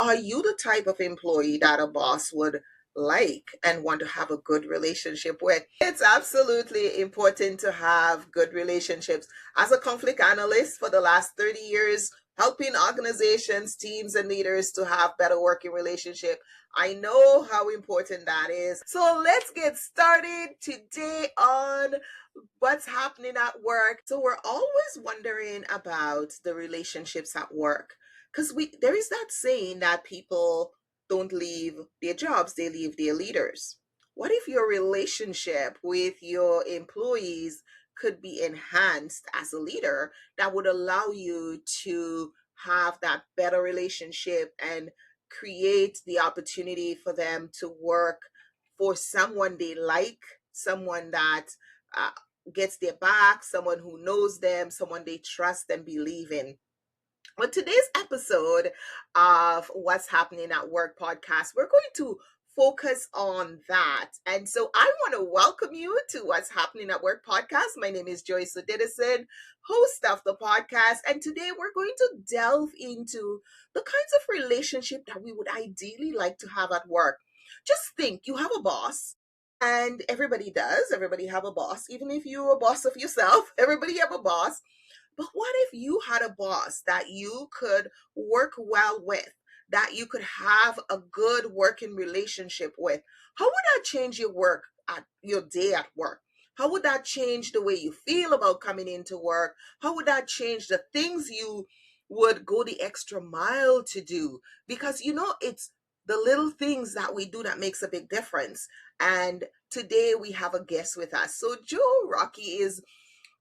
Are you the type of employee that a boss would like and want to have a good relationship with? It's absolutely important to have good relationships. As a conflict analyst for the last 30 years, helping organizations, teams, and leaders to have better working relationship, I know how important that is. So let's get started today on what's happening at work. So we're always wondering about the relationships at work because we there is that saying that people don't leave their jobs, they leave their leaders. What if your relationship with your employees could be enhanced as a leader that would allow you to have that better relationship and create the opportunity for them to work for someone they like, someone that uh, gets their back, someone who knows them, someone they trust and believe in. On today's episode of What's Happening at Work podcast, we're going to focus on that. And so I want to welcome you to What's Happening at Work podcast. My name is Joyce Odidison, host of the podcast. And today we're going to delve into the kinds of relationship that we would ideally like to have at work. Just think, you have a boss, and everybody does. Everybody have a boss. Even if you're a boss of yourself, everybody have a boss. But what if you had a boss that you could work well with, that you could have a good working relationship with? How would that change your work at your day at work? How would that change the way you feel about coming into work? How would that change the things you would go the extra mile to do? Because it's the little things that we do that makes a big difference. And today we have a guest with us. So Joe Rockey is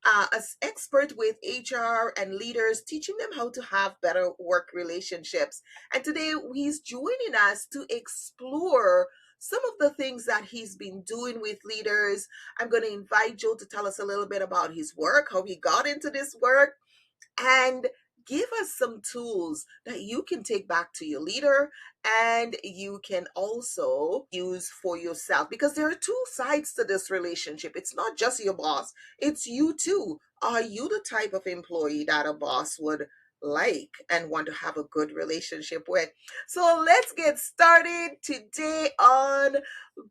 an expert with HR and leaders, teaching them how to have better work relationships. And today he's joining us to explore some of the things that he's been doing with leaders. I'm going to invite Joe to tell us a little bit about his work, how he got into this work, and give us some tools that you can take back to your leader and you can also use for yourself, because there are two sides to this relationship. It's not just your boss, it's you too. Are you the type of employee that a boss would like and want to have a good relationship with? So let's get started today on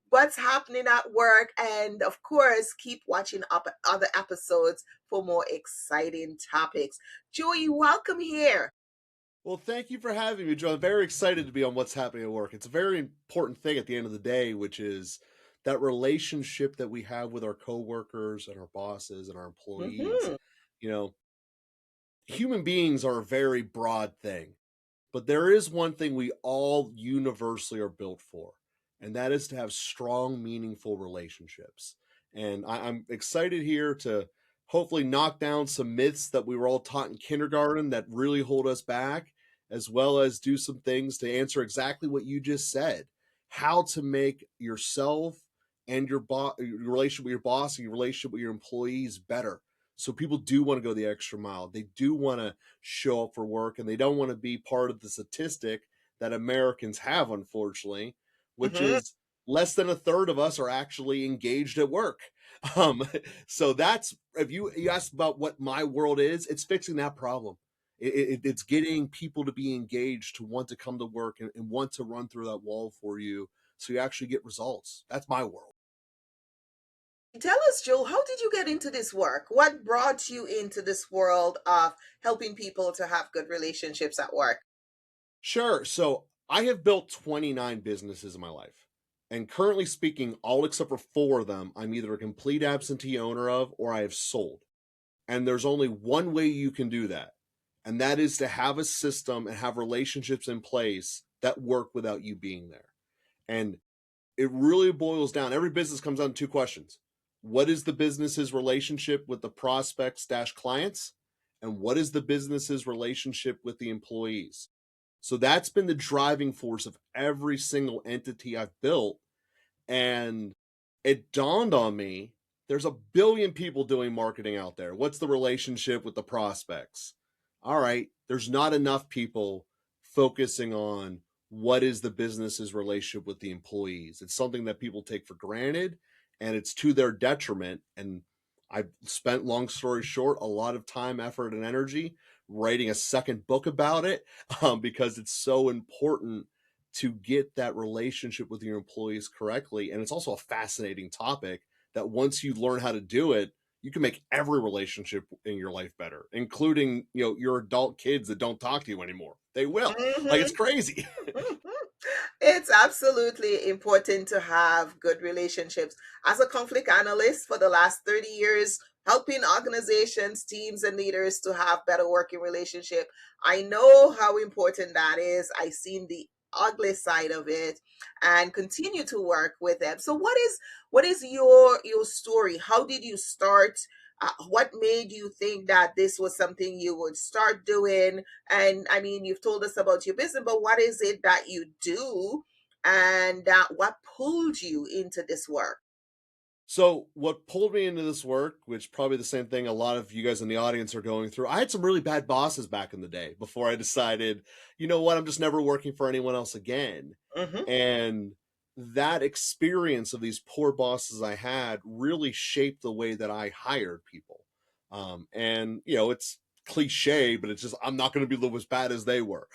what's happening at work, and of course keep watching up other episodes for more exciting topics. Joey, welcome here. Well, thank you for having me, Joe. I'm very excited to be on What's Happening at Work. It's a very important thing at the end of the day, which is that relationship that we have with our coworkers and our bosses and our employees. Hmm. You know, human beings are a very broad thing, but there is one thing we all universally are built for, and that is to have strong, meaningful relationships. And I'm excited here to hopefully knock down some myths that we were all taught in kindergarten that really hold us back, as well as do some things to answer exactly what you just said: how to make yourself and your relationship with your boss and your relationship with your employees better. So people do want to go the extra mile. They do want to show up for work, and they don't want to be part of the statistic that Americans have, unfortunately, which Hmm. is less than a third of us are actually engaged at work. Um, so that's, if you ask about what my world is, it's fixing that problem. It's getting people to be engaged, to want to come to work and want to run through that wall for you, so you actually get results. That's my world. Tell us, Joe, how did you get into this work? What brought you into this world of helping people to have good relationships at work? Sure. So I have built 29 businesses in my life. And currently speaking, all except for four of them, I'm either a complete absentee owner of or I have sold. And there's only one way you can do that. And that is to have a system and have relationships in place that work without you being there. And it really boils down. Every business comes down to two questions. What is the business's relationship with the prospects dash clients? And what is the business's relationship with the employees? So that's been the driving force of every single entity I've built. And it dawned on me, there's a billion people doing marketing out there. What's the relationship with the prospects? All right, there's not enough people focusing on what is the business's relationship with the employees. It's something that people take for granted, and it's to their detriment. And I've spent, long story short, a lot of time, effort, and energy writing a second book about it, because it's so important to get that relationship with your employees correctly. And it's also a fascinating topic that once you learn how to do it, you can make every relationship in your life better, including, your adult kids that don't talk to you anymore. They will. Like, it's Mhm. crazy. It's absolutely important to have good relationships. As a conflict analyst for the last 30 years, helping organizations, teams, and leaders to have better working relationship, I know how important that is. I've seen the ugly side of it and continue to work with them. So what is your story? How did you start? What made you think that this was something you would start doing? And I mean, you've told us about your business, but what is it that you do, and what pulled you into this work? So, what pulled me into this work, which probably the same thing a lot of you guys in the audience are going through, I had some really bad bosses back in the day before I decided, you know what, I'm just never working for anyone else again. Hmm. And that experience of these poor bosses I had really shaped the way that I hired people. And, it's cliche, but it's just, I'm not going to be as bad as they were.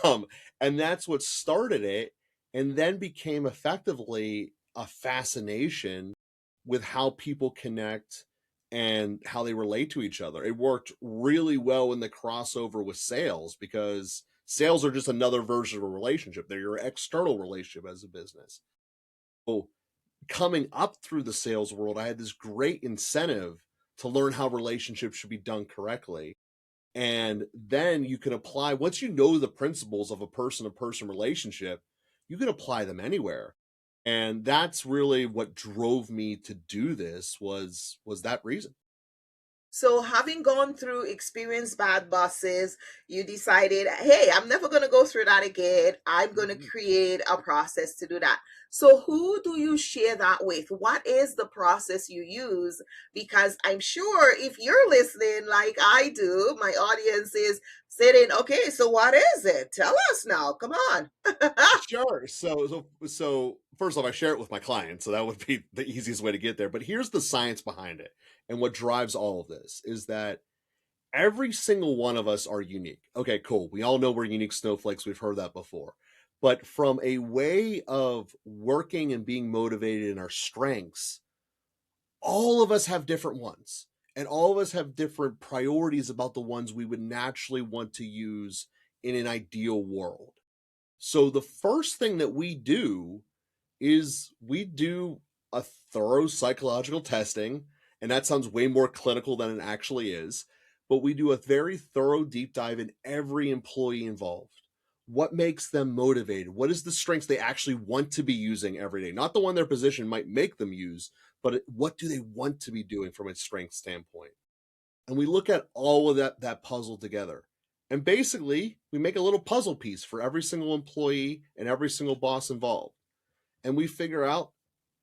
Um, and that's what started it, and then became effectively a fascination with how people connect and how they relate to each other. It worked really well in the crossover with sales, because sales are just another version of a relationship. They're your external relationship as a business. So, coming up through the sales world, I had this great incentive to learn how relationships should be done correctly. And then you can apply, once you know the principles of a person to person relationship, you can apply them anywhere. And that's really what drove me to do this, was that reason. So, having gone through experienced bad bosses, you decided, hey, I'm never going to go through that again. I'm going to Mhm. create a process to do that. So, who do you share that with? What is the process you use? Because I'm sure if you're listening like I do, my audience is sitting, okay, so what is it? Tell us now. Come on. Sure. So first off, I share it with my clients, so that would be the easiest way to get there. But here's the science behind it, and what drives all of this is that every single one of us are unique. Okay, cool. We all know we're unique snowflakes. We've heard that before. But from a way of working and being motivated in our strengths, all of us have different ones. And all of us have different priorities about the ones we would naturally want to use in an ideal world. So the first thing that we do is we do a thorough psychological testing, and that sounds way more clinical than it actually is, but we do a very thorough deep dive in every employee involved. What makes them motivated? What is the strengths they actually want to be using every day? Not the one their position might make them use, but what do they want to be doing from a strength standpoint? And we look at all of that puzzle together. And basically, we make a little puzzle piece for every single employee and every single boss involved. And we figure out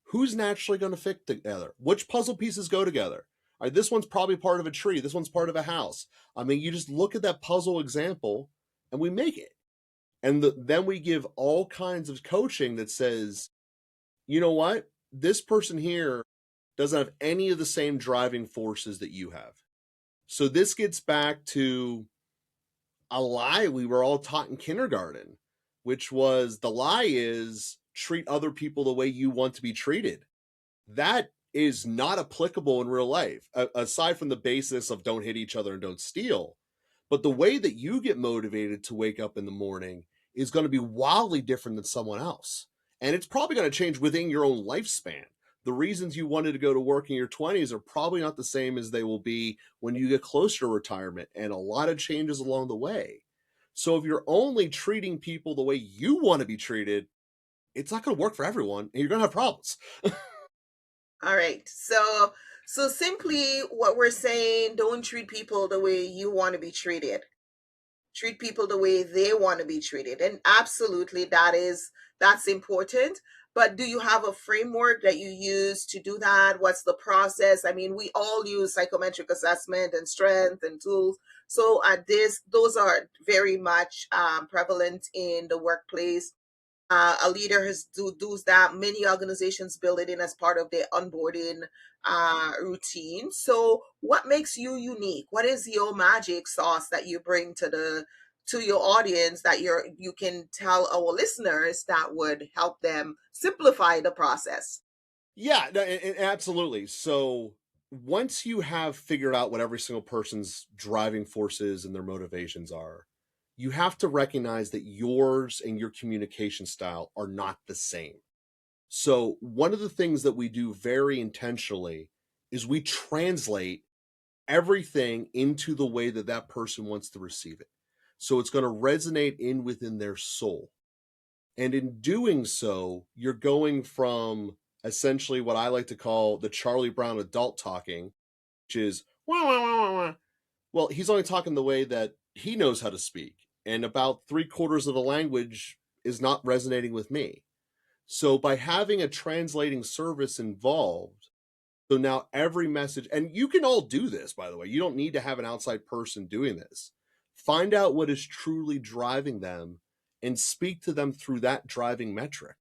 who's naturally going to fit together, which puzzle pieces go together. All right, this one's probably part of a tree, this one's part of a house. I mean, you just look at that puzzle example and we make it. And then we give all kinds of coaching that says, you know what? This person here doesn't have any of the same driving forces that you have. So this gets back to a lie we were all taught in kindergarten, which was, the lie is treat other people the way you want to be treated. That is not applicable in real life, aside from the basis of don't hit each other and don't steal. But the way that you get motivated to wake up in the morning is going to be wildly different than someone else. And it's probably going to change within your own lifespan. The reasons you wanted to go to work in your 20s are probably not the same as they will be when you get closer to retirement, and a lot of changes along the way. So if you're only treating people the way you want to be treated, it's not going to work for everyone, and you're going to have problems. All right. So simply what we're saying, don't treat people the way you want to be treated. Treat people the way they want to be treated. And absolutely that's important. But do you have a framework that you use to do that? What's the process? I mean, we all use psychometric assessment and strength and tools. So those are very much prevalent in the workplace. A leader has does that. Many organizations build it in as part of their onboarding routine. So, what makes you unique? What is your magic sauce that you bring to your audience that you can tell our listeners that would help them simplify the process? Yeah, no, absolutely. So once you have figured out what every single person's driving forces and their motivations are, you have to recognize that yours and your communication style are not the same. So one of the things that we do very intentionally is we translate everything into the way that that person wants to receive it. So it's going to resonate in within their soul. And in doing so, you're going from essentially what I like to call the Charlie Brown adult talking, which is, wah, wah, wah, wah, wah. Well, he's only talking the way that he knows how to speak. And about 3/4 of the language is not resonating with me. So by having a translating service involved, so now every message, and you can all do this, by the way, you don't need to have an outside person doing this. Find out what is truly driving them and speak to them through that driving metric.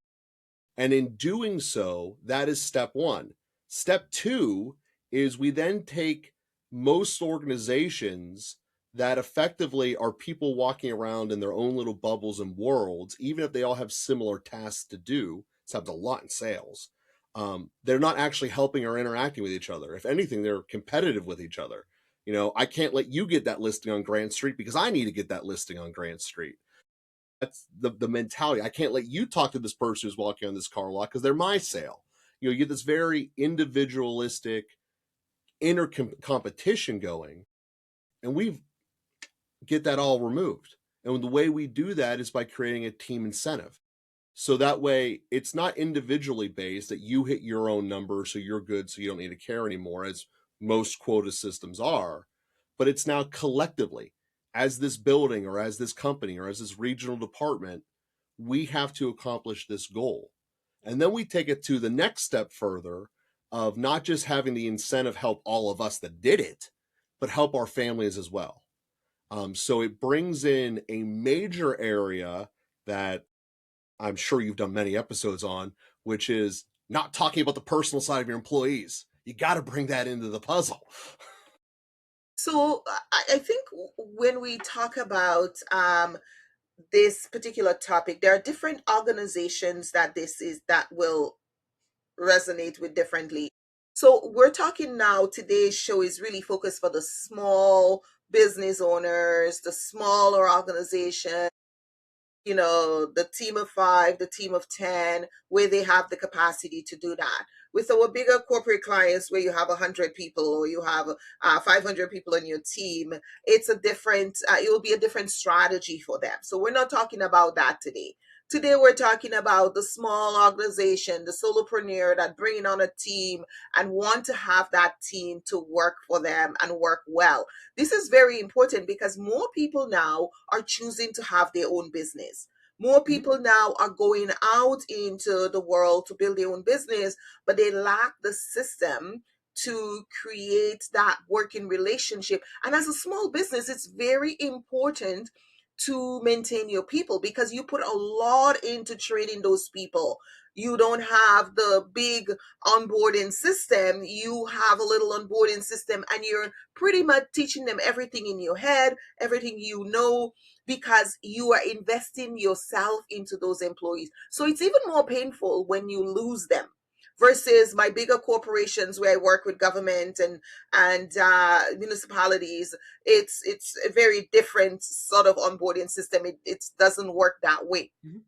And in doing so, that is step one. Step two is we then take most organizations that effectively are people walking around in their own little bubbles and worlds, even if they all have similar tasks to do. This happens a lot in sales. They're not actually helping or interacting with each other. If anything, they're competitive with each other. You know, I can't let you get that listing on Grant Street because I need to get that listing on Grant Street. That's the mentality. I can't let you talk to this person who's walking on this car lot because they're my sale. You know, you get this very individualistic inner competition going, and we get that all removed. And the way we do that is by creating a team incentive. So that way it's not individually based that you hit your own number so you're good so you don't need to care anymore, as most quota systems are, but it's now collectively, as this building or as this company or as this regional department, we have to accomplish this goal. And then we take it to the next step further of not just having the incentive help all of us that did it, but help our families as well. So it brings in a major area that I'm sure you've done many episodes on, which is not talking about the personal side of your employees. You got to bring that into the puzzle. So I think when we talk about this particular topic, there are different organizations that will resonate with differently. So we're talking now, today's show is really focused for the small business owners, the smaller organization, the team of five, the team of 10, where they have the capacity to do that. With our bigger corporate clients, where you have 100 people or you have 500 people on your team, it will be a different strategy for them. So we're not talking about that today. Today, we're talking about the small organization, the solopreneur that bringing on a team and want to have that team to work for them and work well. This is very important because more people now are choosing to have their own business. More people now are going out into the world to build their own business, but they lack the system to create that working relationship. And as a small business, it's very important to maintain your people because you put a lot into training those people. You don't have the big onboarding system. You have a little onboarding system and you're pretty much teaching them everything in your head, everything you know, because you are investing yourself into those employees. So it's even more painful when you lose them versus my bigger corporations where I work with government and municipalities. It's a very different sort of onboarding system. It doesn't work that way. Mhm.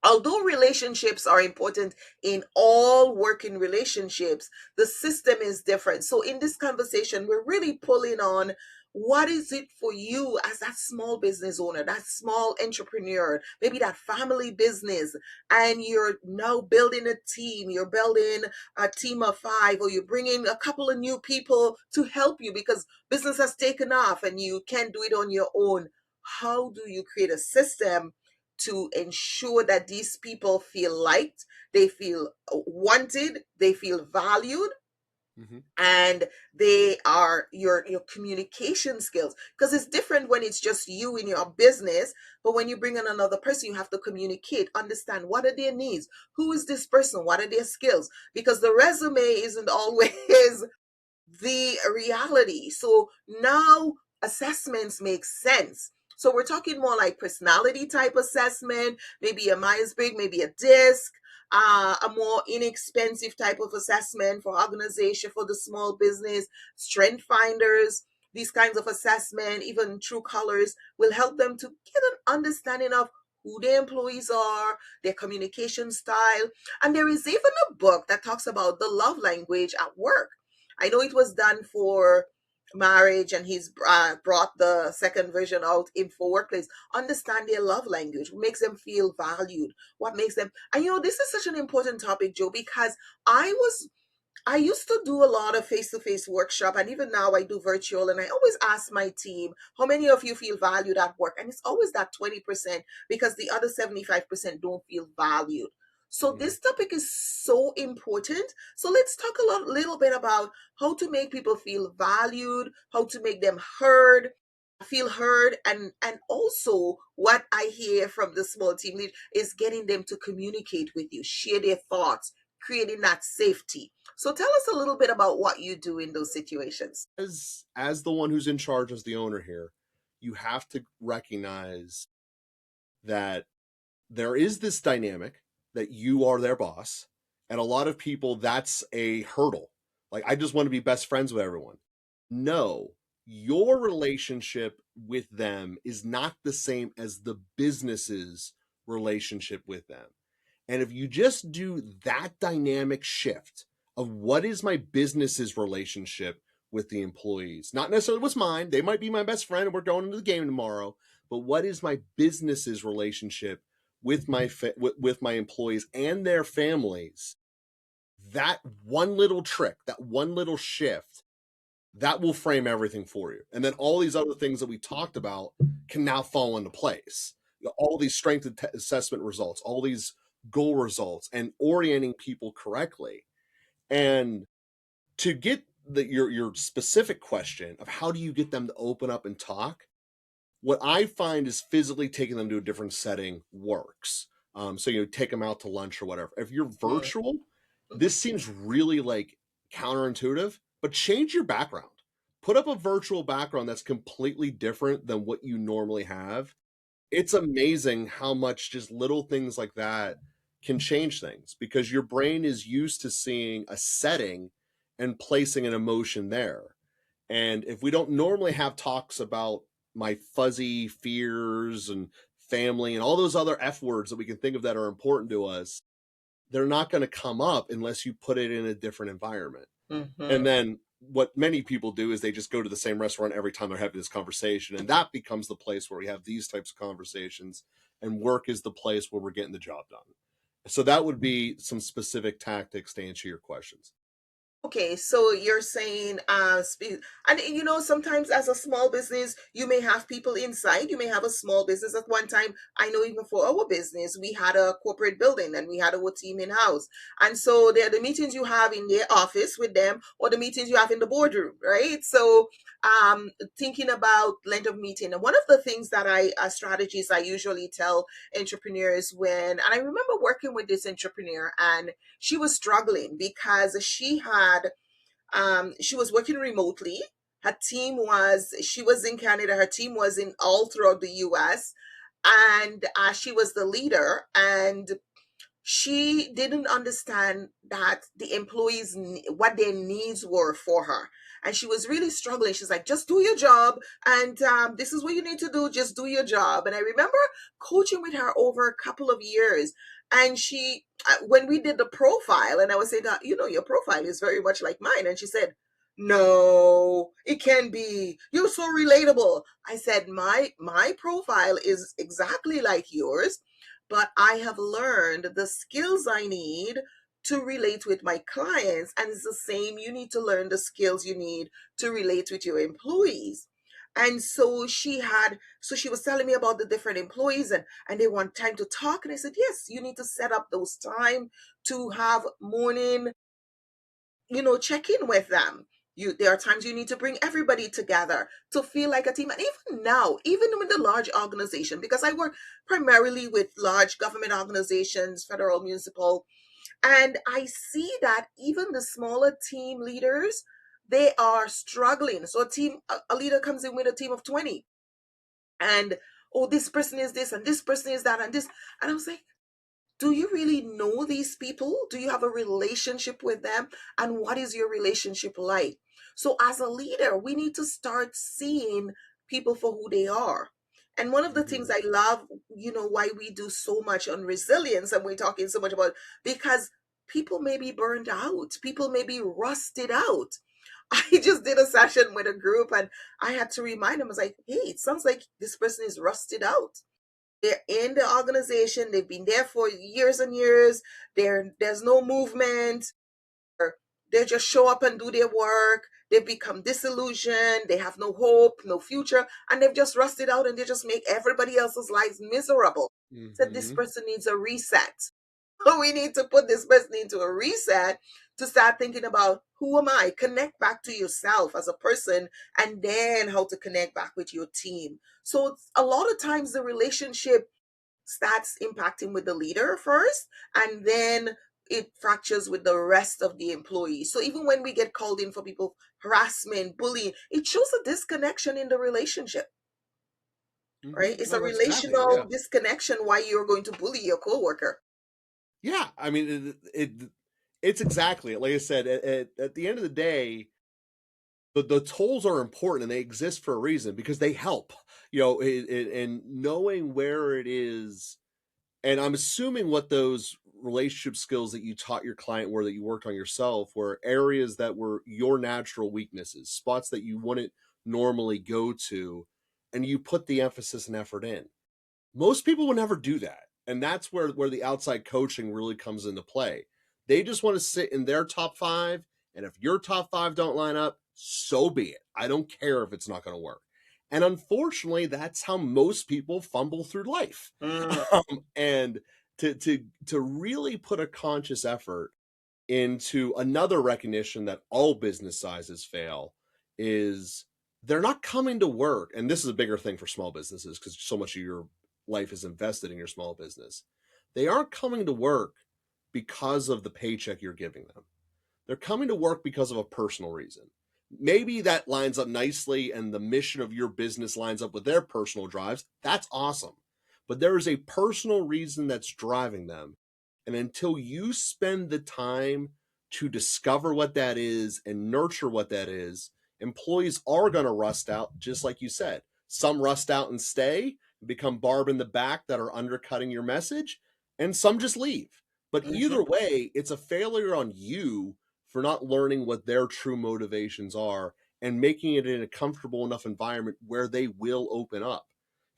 Although relationships are important in all working relationships, the system is different. So in this conversation, we're really pulling on what is it for you as that small business owner, that small entrepreneur, maybe that family business, and you're now building a team, you're building a team of five, or you're bringing a couple of new people to help you because business has taken off and you can't do it on your own. How do you create a system to ensure that these people feel liked, they feel wanted, they feel valued, Hmm. And they are your communication skills, because it's different when it's just you in your business, but when you bring in another person, you have to communicate, understand what are their needs, who is this person, what are their skills, because the resume isn't always the reality. So now assessments make sense. So we're talking more like personality type assessment, maybe a Myers-Briggs, maybe a DISC, a more inexpensive type of assessment for organization, for the small business, strength finders. These kinds of assessment, even true colors, will help them to get an understanding of who their employees are, their communication style. And there is even a book that talks about the love language at work. I know it was done for marriage, and he's brought the second version out in for workplace. Understand their love language, what makes them feel valued, what makes them. And this is such an important topic, Joe, because I used to do a lot of face-to-face workshop, and even now I do virtual, and I always ask my team, how many of you feel valued at work? And it's always that 20%, because the other 75% don't feel valued. So Hmm. this topic is so important. So let's talk little bit about how to make people feel valued, how to make them feel heard, and also what I hear from the small team lead is getting them to communicate with you, share their thoughts, creating that safety. So tell us a little bit about what you do in those situations. As the one who's in charge, as the owner here, you have to recognize that there is this dynamic that you are their boss, and a lot of people, that's a hurdle. Like, I just want to be best friends with everyone. No, your relationship with them is not the same as the business's relationship with them. And if you just do that dynamic shift of what is my business's relationship with the employees, not necessarily what's mine, they might be my best friend and we're going into the game tomorrow, but what is my business's relationship with with my employees and their families? That one little trick, that one little shift, that will frame everything for you. And then all these other things that we talked about can now fall into place. All these strength assessment results, all these goal results, and orienting people correctly. And to get your specific question of how do you get them to open up and talk, what I find is physically taking them to a different setting works. So take them out to lunch or whatever. If you're Mhm. virtual, Mhm. this seems really like counterintuitive, but change your background. Put up a virtual background that's completely different than what you normally have. It's amazing how much just little things like that can change things, because your brain is used to seeing a setting and placing an emotion there. And if we don't normally have talks about my fuzzy fears and family and all those other F words that we can think of that are important to us, they're not going to come up unless you put it in a different environment. And Mhm. then what many people do is they just go to the same restaurant every time they're having this conversation. And that becomes the place where we have these types of conversations, and work is the place where we're getting the job done. So that would be some specific tactics to answer your questions. Okay, so you're saying, and sometimes as a small business, you may have people inside. You may have a small business at one time. I know even for our business, we had a corporate building and we had our team in house, and so there are the meetings you have in their office with them, or the meetings you have in the boardroom, right? So, thinking about length of meeting, and one of the things that strategies I usually tell entrepreneurs and I remember working with this entrepreneur, and she was struggling because she was working remotely. She was in Canada, her team was in all throughout the US, and she was the leader, and she didn't understand that the employees what their needs were for her, and she was really struggling. She's like, just do your job, and this is what you need to do, just do your job. And I remember coaching with her over a couple of years, and she when we did the profile, and I was saying that, your profile is very much like mine, and she said, no, it can be, you're so relatable. I said, my profile is exactly like yours, but I have learned the skills I need to relate with my clients. And it's the same. You need to learn the skills you need to relate with your employees. And so she was telling me about the different employees, and they want time to talk. And I said, yes, you need to set up those time to have morning check in with them. There are times you need to bring everybody together to feel like a team. And even now, even with the large organization, because I work primarily with large government organizations, federal, municipal, and I see that even the smaller team leaders, they are struggling. So a leader comes in with a team of 20, and oh, this person is this and this person is that and this. And I was like, do you really know these people? Do you have a relationship with them? And what is your relationship like? So, as a leader, we need to start seeing people for who they are. And one of the things Mhm. I love, why we do so much on resilience and we're talking so much about, because people may be burned out, people may be rusted out. I just did a session with a group and I had to remind them, I was like, hey, it sounds like this person is rusted out. They're in the organization, they've been there for years and years, there's no movement, or they just show up and do their work, they've become disillusioned, they have no hope, no future, and they've just rusted out and they just make everybody else's lives miserable. So this Mhm. person needs a reset. We need to put this person into a reset to start thinking about, who am I? Connect back to yourself as a person, and then how to connect back with your team. So a lot of times the relationship starts impacting with the leader first, and then it fractures with the rest of the employees. So even when we get called in for people harassment, bullying, it shows a disconnection in the relationship, right? Mhm. It's No, a that's exactly it. relational Yeah. disconnection why you're going to bully your coworker. Yeah. I mean, it's exactly it. Like I said, at the end of the day, the tolls are important and they exist for a reason because they help. And knowing where it is, and I'm assuming what those relationship skills that you taught your client were that you worked on yourself were areas that were your natural weaknesses, spots that you wouldn't normally go to, and you put the emphasis and effort in. Most people would never do that. And that's where the outside coaching really comes into play. They just want to sit in their top five. And if your top five don't line up, so be it. I don't care if it's not going to work. And unfortunately, that's how most people fumble through life. Mm, And to really put a conscious effort into another recognition that all business sizes fail is they're not coming to work. And this is a bigger thing for small businesses because so much of your life is invested in your small business. They aren't coming to work because of the paycheck you're giving them. They're coming to work because of a personal reason. Maybe that lines up nicely and the mission of your business lines up with their personal drives. That's awesome. But there is a personal reason that's driving them. And until you spend the time to discover what that is and nurture what that is, employees are going to rust out, just like you said. Some rust out and stay, become barb in the back that are undercutting your message, and some just leave. But mhm, either way, it's a failure on you for not learning what their true motivations are and making it in a comfortable enough environment where they will open up.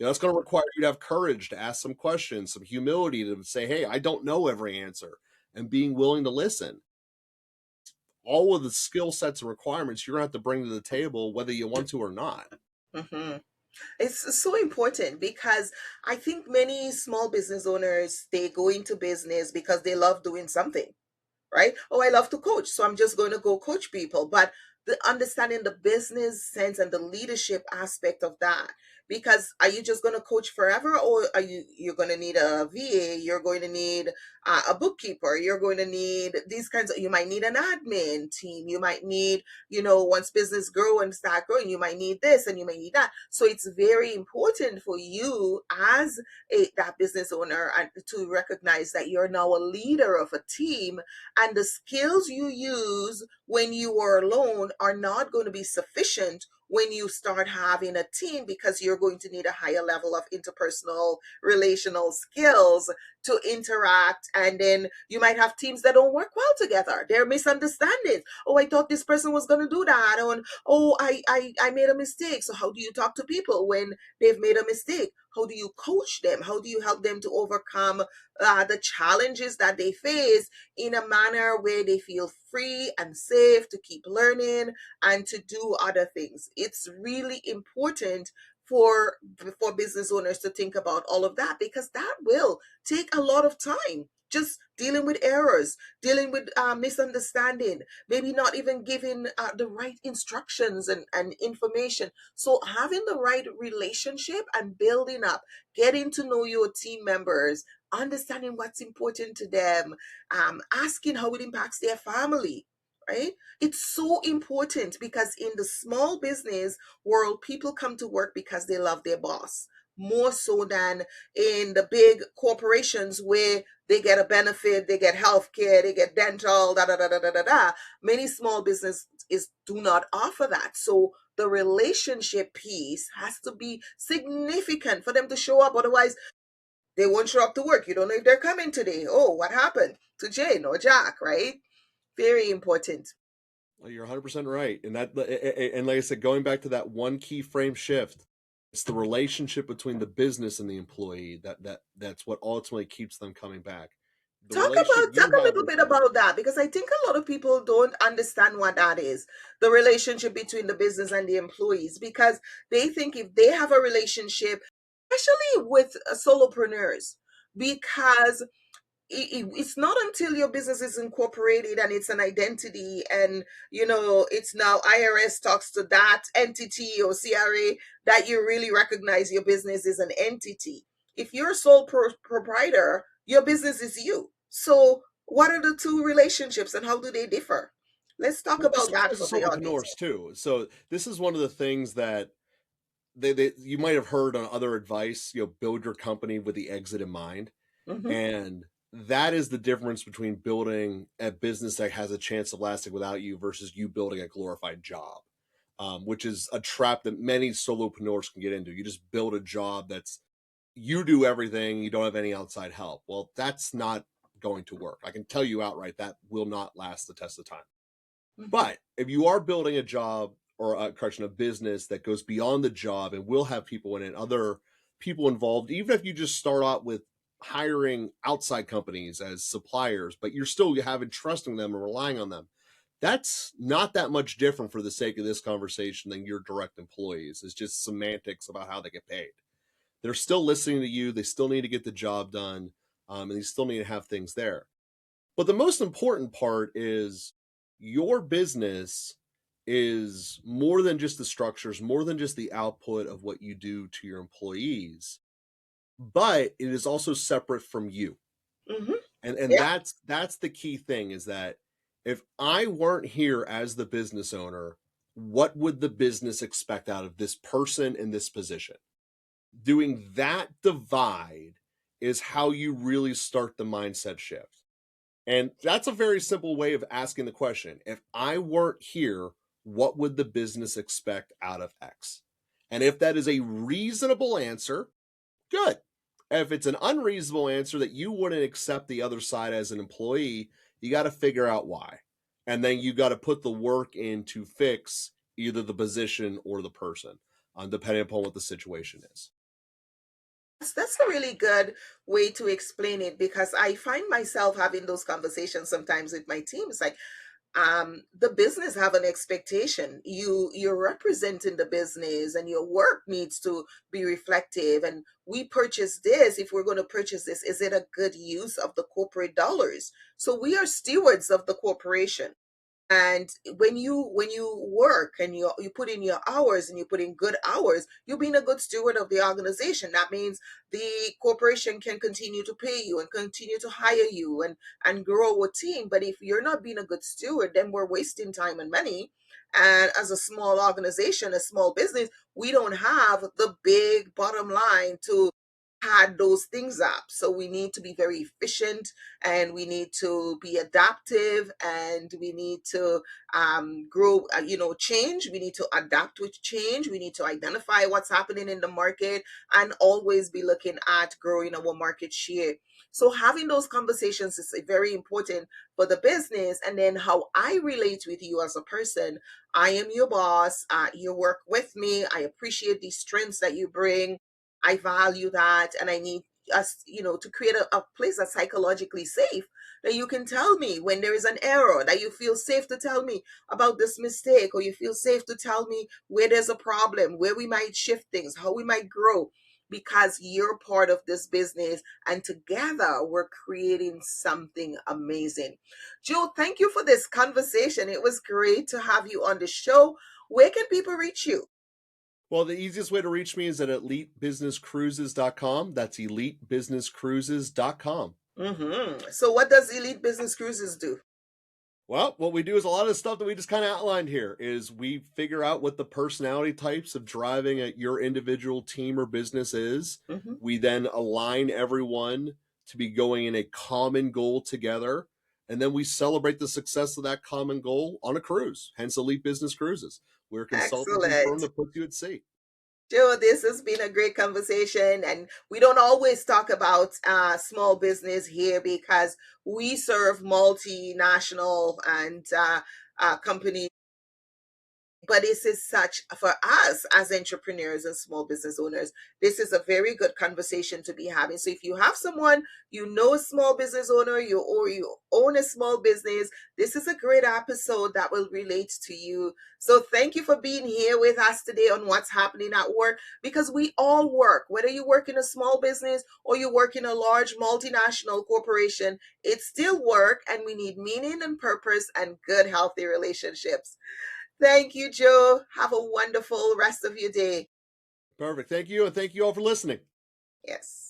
That's going to require you to have courage to ask some questions, some humility to say, hey, I don't know every answer, and being willing to listen. All of the skill sets and requirements you're going to have to bring to the table, whether you want to or not. mhm. It's so important because I think many small business owners, they go into business because they love doing something, right? Oh, I love to coach, so I'm just going to go coach people. But the understanding the business sense and the leadership aspect of that, because are you just going to coach forever, or you're going to need a VA, you're going to need a bookkeeper, you're going to need these kinds of, you might need an admin team, you might need, once business grow and start growing, you might need this and you may need that. So it's very important for you as that business owner and to recognize that you're now a leader of a team, and the skills you use when you are alone are not going to be sufficient when you start having a team, because you're going to need a higher level of interpersonal relational skills to interact. And then you might have teams that don't work well together, there are misunderstandings. Oh, I thought this person was going to do that, and oh, I made a mistake. So how do you talk to people when they've made a mistake? How do you coach them? How do you help them to overcome the challenges that they face in a manner where they feel free and safe to keep learning and to do other things? It's really important for business owners to think about all of that, because that will take a lot of time. Just dealing with errors, dealing with misunderstanding, maybe not even giving the right instructions and information. So having the right relationship and building up, getting to know your team members, understanding what's important to them, asking how it impacts their family, right? It's so important, because in the small business world, people come to work because they love their boss more so than in the big corporations where they get a benefit, they get health care, they get dental, da da da da da da da. Many small businesses do not offer that. So the relationship piece has to be significant for them to show up. Otherwise, they won't show up to work. You don't know if they're coming today. Oh, what happened to Jane or Jack, right? Very important. Well, you're 100% right. And like I said, going back to that one key frame shift, it's the relationship between the business and the employee that's what ultimately keeps them coming back. The relationship Talk you a have little with bit them. about that, because I think a lot of people don't understand what that is. The relationship between the business and the employees, because they think if they have a relationship, especially with solopreneurs, because it's not until your business is incorporated and it's an identity, and it's now IRS talks to that entity or CRA, that you really recognize your business is an entity. If you're a sole proprietor, your business is you. So what are the two relationships and how do they differ? Let's talk Well, about that especially as for a the audience. solopreneurs too. So this is one of the things that you might have heard on other advice, build your company with the exit in mind. Hmm. And that is the difference between building a business that has a chance of lasting without you versus you building a glorified job, which is a trap that many solopreneurs can get into. You just build a job that's you do everything, you don't have any outside help. Well, that's not going to work. I can tell you outright that will not last the test of time. Hmm. But if you are building a job or a business that goes beyond the job and will have people in it, other people involved, even if you just start out with hiring outside companies as suppliers, but you're still having trusting them and relying on them. That's not that much different for the sake of this conversation than your direct employees. It's just semantics about how they get paid. They're still listening to you. They still need to get the job done. And they still need to have things there. But the most important part is your business is more than just the structures, more than just the output of what you do to your employees, but it is also separate from you. Hmm. And Yeah. that's the key thing, is that if I weren't here as the business owner, what would the business expect out of this person in this position? Doing that divide is how you really start the mindset shift. And that's a very simple way of asking the question. If I weren't here, what would the business expect out of X? And if that is a reasonable answer, good. If it's an unreasonable answer that you wouldn't accept the other side as an employee, you got to figure out why. And then you got to put the work in to fix either the position or the person, depending upon what the situation is. That's a really good way to explain it, because I find myself having those conversations sometimes with my team. It's like, the business have an expectation. You're representing the business, and your work needs to be reflective. And we purchase this. If we're going to purchase this, is it a good use of the corporate dollars? So we are stewards of the corporation. And when you work and you put in your hours and you put in good hours, you're being a good steward of the organization. That means the corporation can continue to pay you and continue to hire you and grow a team. But if you're not being a good steward, then we're wasting time and money. And as a small organization, a small business, we don't have the big bottom line to add those things up. So we need to be very efficient, and we need to be adaptive, and we need to grow, change. We need to adapt with change. We need to identify what's happening in the market and always be looking at growing our market share. So having those conversations is very important for the business. And then how I relate with you as a person. I am your boss. You work with me. I appreciate the strengths that you bring. I value that, and I need us, to create a place that's psychologically safe, that you can tell me when there is an error, that you feel safe to tell me about this mistake, or you feel safe to tell me where there's a problem, where we might shift things, how we might grow, because you're part of this business, and together we're creating something amazing. Joe, thank you for this conversation. It was great to have you on the show. Where can people reach you? Well, the easiest way to reach me is at elitebusinesscruises.com. That's elitebusinesscruises.com. So what does Elite Business Cruises do? Well, what we do is a lot of the stuff that we just kind of outlined here is we figure out what the personality types of driving at your individual team or business is. We then align everyone to be going in a common goal together. And then we celebrate the success of that common goal on a cruise, hence Elite Business Cruises. We're a consultancy firm that puts you at sea. Joe, this has been a great conversation, and we don't always talk about small business here because we serve multinational and companies. But this is such, for us as entrepreneurs and small business owners, this is a very good conversation to be having. So if you have someone, a small business owner, or you own a small business, this is a great episode that will relate to you. So thank you for being here with us today on what's happening at work, because we all work, whether you work in a small business or you work in a large multinational corporation, it's still work, and we need meaning and purpose and good, healthy relationships. Thank you, Joe. Have a wonderful rest of your day. Perfect. Thank you. And thank you all for listening. Yes.